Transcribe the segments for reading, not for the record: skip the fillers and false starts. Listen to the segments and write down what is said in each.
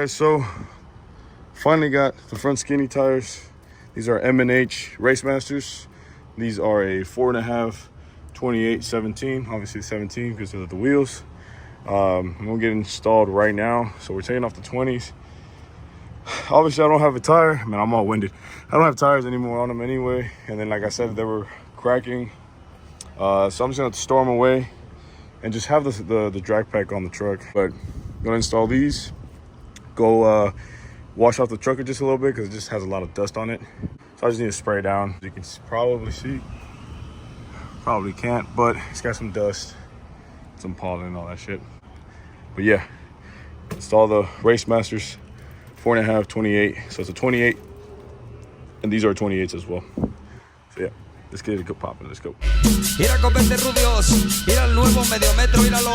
guys, so finally got the front skinny tires. These are M&H Race Masters. These are a 4.5 28 17, obviously 17 because of the wheels. I'm gonna get installed right now. So we're taking off the 20s. Obviously I don't have a tire. Man, I'm all winded. I don't have tires anymore on them anyway. And then like I said, they were cracking. So I'm just gonna have to store them away and just have the drag pack on the truck. But I'm gonna install these, go wash off the truck just a little bit because it just has a lot of dust on it. So I just need to spray it down. You can probably see, probably can't, but it's got some dust, some pollen and all that shit. But yeah, install the Race Masters 4.5 28. So it's a 28 and these are 28s as well. So yeah, let's get it go popping. Let's go. Mira con 20 rubios, mira el nuevo medio metro, míralo.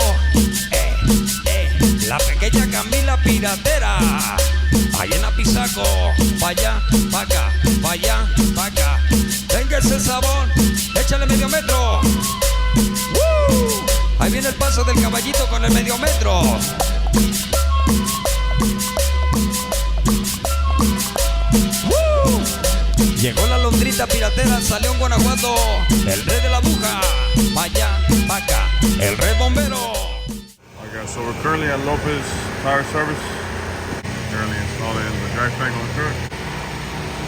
La pequeña Camila piratera. Allá en Apizaco, pa' allá, pa' acá, pa' allá, pa' acá. Venga ese sabón, échale medio metro. Ahí viene el paso del caballito con el medio metro. Llegó la londrita piratera, salió en Guanajuato, el rey de la aguja, pa' allá, pa' acá, el rey bombero. Alright guys, so we're currently at Lopez Tire Service. Currently installing the drag pack on the truck.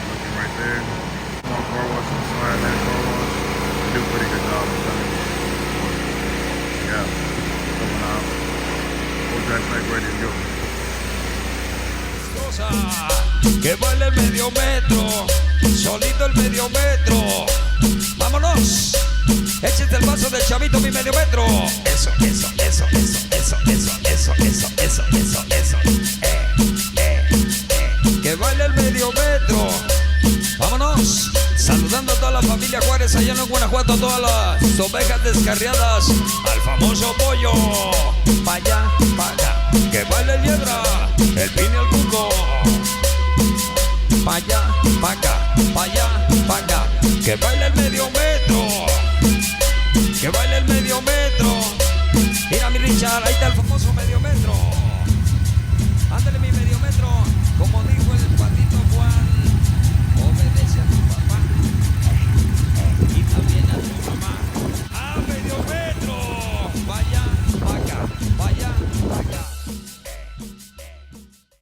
Looking right there. Small car wash on the side, that car wash. They do a pretty good job, I'm telling you. Yeah, coming out. Full drag pack ready to go. Que vale el medio metro, solito el medio metro. Vámonos, échate el vaso del chavito, mi medio metro. Eso, eso, eso, eso, eso, eso, eso, eso, eso, eso, eso. Que vale el medio metro. Vámonos, saludando a toda la familia Juárez allá en Guanajuato, todas las ovejas descarriadas, al famoso pollo. Pa' allá, pa' acá, que baile el hiedra, el pino y el buco. Pa' allá, pa' acá, pa' allá, pa' acá, que baile el medio metro. Que baile el medio metro. Mira mi Richard, ahí está el